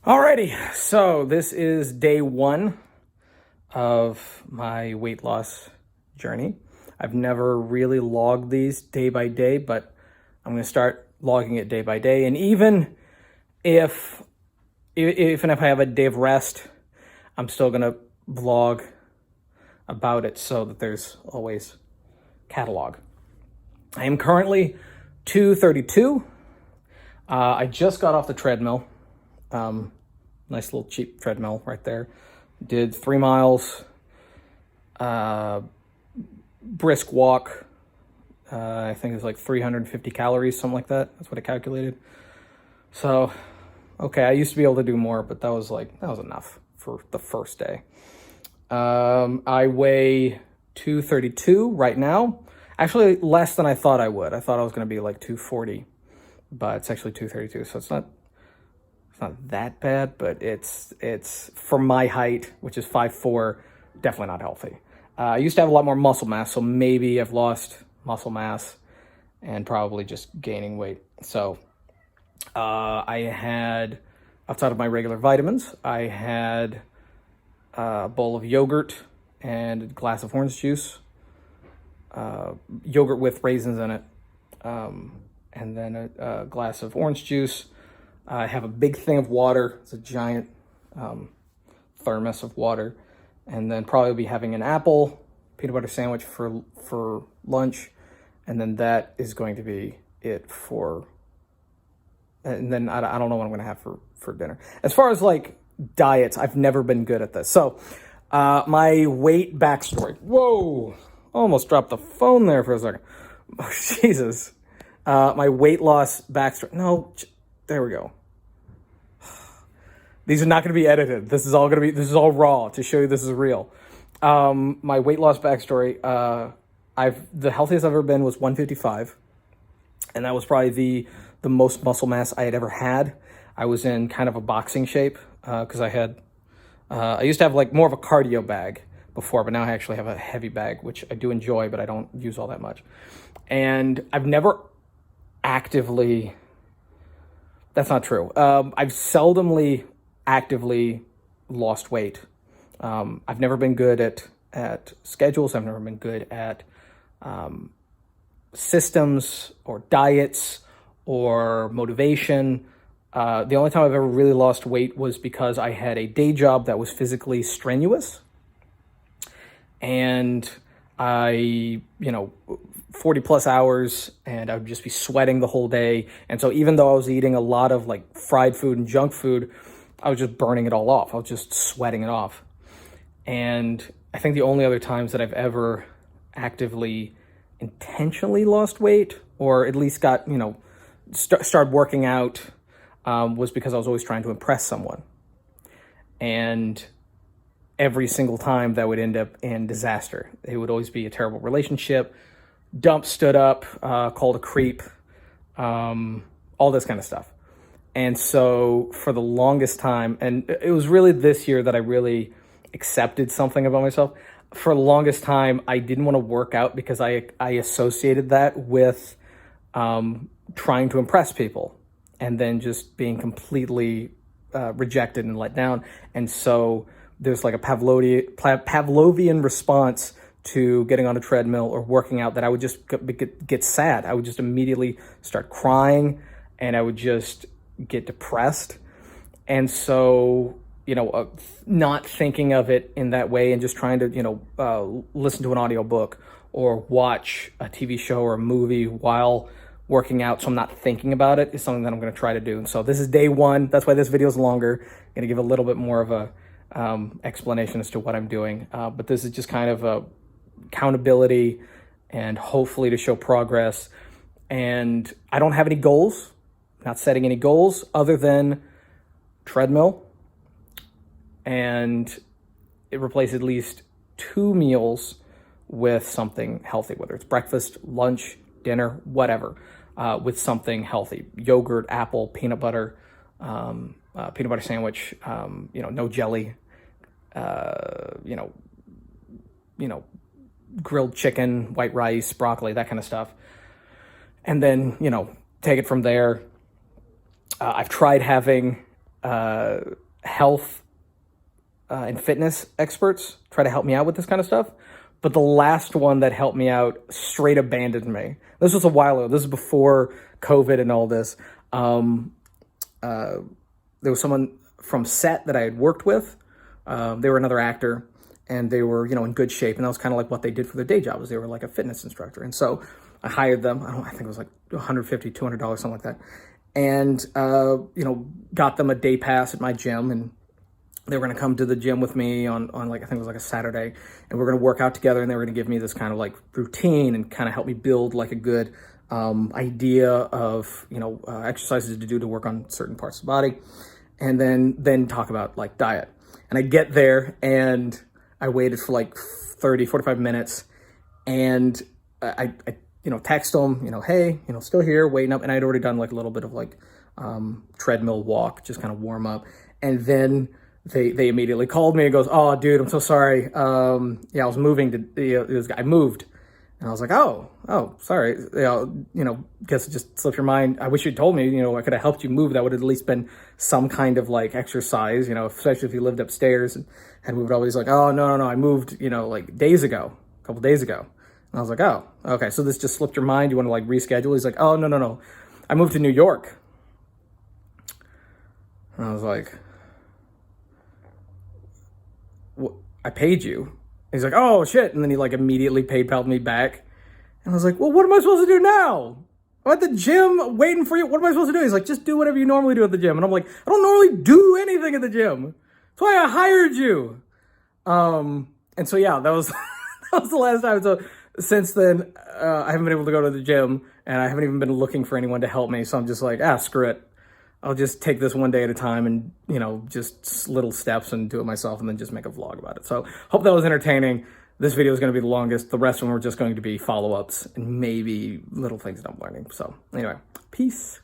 Alrighty, so this is day one of my weight loss journey. I've never really logged these day by day, but I'm going to start logging it day by day. And even if I have a day of rest, I'm still going to vlog about it so that there's always catalog. I am currently 232. I just got off the treadmill. Nice little cheap treadmill right there. Did 3 miles, brisk walk. I think it's like 350 calories, something like that. That's what I calculated. So, okay, I used to be able to do more, but that was enough for the first day. I weigh 232 right now. Actually, less than I thought I would. I thought I was going to be like 240, but it's actually 232. So it's not that bad, but it's for my height, which is 5'4", definitely not healthy. I used to have a lot more muscle mass, so maybe I've lost muscle mass and probably just gaining weight. So I had, outside of my regular vitamins, I had a bowl of yogurt and a glass of orange juice, yogurt with raisins in it, and then a glass of orange juice. I have a big thing of water. It's a giant thermos of water. And then probably be having an apple, peanut butter sandwich for lunch. And then that is going to be it for... And then I don't know what I'm going to have for dinner. As far as like diets, I've never been good at this. So my weight backstory. Whoa! Almost dropped the phone there for a second. Oh, Jesus. My weight loss backstory. No... There we go. These are not going to be edited. This is all raw to show you this is real. My weight loss backstory. The healthiest I've ever been was 155. And that was probably the most muscle mass I had ever had. I was in kind of a boxing shape, because I used to have like more of a cardio bag before, but now I actually have a heavy bag, which I do enjoy, but I don't use all that much. And I've never actively... That's not true. I've seldomly actively lost weight. I've never been good at schedules. I've never been good at systems or diets or motivation. The only time I've ever really lost weight was because I had a day job that was physically strenuous. And I, 40 plus hours, and I would just be sweating the whole day. And so even though I was eating a lot of like fried food and junk food, I was just burning it all off. I was just sweating it off. And I think the only other times that I've ever actively intentionally lost weight, or at least got, started working out, was because I was always trying to impress someone. And every single time that would end up in disaster. It would always be a terrible relationship, dump stood up, called a creep, all this kind of stuff. And so for the longest time, and it was really this year that I really accepted something about myself. For the longest time, I didn't want to work out because I associated that with trying to impress people and then just being completely rejected and let down. And so there's like a Pavlovian response to getting on a treadmill or working out that I would just get sad. I would just immediately start crying and I would just get depressed. And so, not thinking of it in that way and just trying to, listen to an audiobook or watch a TV show or a movie while working out so I'm not thinking about it is something that I'm going to try to do. And so this is day one. That's why this video is longer. I'm going to give a little bit more of a explanation as to what I'm doing. But this is just kind of a accountability and hopefully to show progress. And I don't have any goals, not setting any goals other than treadmill, and it replaces at least 2 meals with something healthy, whether it's breakfast, lunch, dinner, whatever, with something healthy. Yogurt, apple, peanut butter sandwich, no jelly, grilled chicken, white rice, broccoli, that kind of stuff. And then, take it from there. I've tried having health and fitness experts try to help me out with this kind of stuff. But the last one that helped me out straight abandoned me. This was a while ago. This is before COVID and all this. There was someone from set that I had worked with. They were another actor, and they were, in good shape. And that was kind of like what they did for their day job, was they were like a fitness instructor. And so I hired them. I think it was like $150, $200, something like that. And, got them a day pass at my gym, and they were going to come to the gym with me on like, I think it was like a Saturday, and we're going to work out together, and they were going to give me this kind of like routine and kind of help me build like a good idea of, exercises to do to work on certain parts of the body, and then talk about like diet. And I get there, and I waited for like 30, 45 minutes, and I text them, hey, still here, waiting up. And I'd already done like a little bit of like treadmill walk, just kind of warm up. And then they immediately called me and goes, oh, dude, I'm so sorry. I was moving to, I moved. And I was like, oh, sorry. Guess it just slipped your mind. I wish you'd told me, I could have helped you move. That would have at least been some kind of like exercise, especially if you lived upstairs and had moved always like, oh, no, I moved, like a couple days ago. And I was like, oh, okay. So this just slipped your mind. You want to like reschedule? He's like, oh, no. I moved to New York. And I was like, I paid you. He's like, oh, shit. And then he like immediately PayPal'd me back. And I was like, well, what am I supposed to do now? I'm at the gym waiting for you. What am I supposed to do? He's like, just do whatever you normally do at the gym. And I'm like, I don't normally do anything at the gym. That's why I hired you. And so, yeah, that was, that was the last time. So since then, I haven't been able to go to the gym, and I haven't even been looking for anyone to help me. So I'm just like, screw it. I'll just take this one day at a time and, just little steps and do it myself, and then just make a vlog about it. So hope that was entertaining. This video is going to be the longest. The rest of them are just going to be follow-ups and maybe little things that I'm learning. So anyway, peace.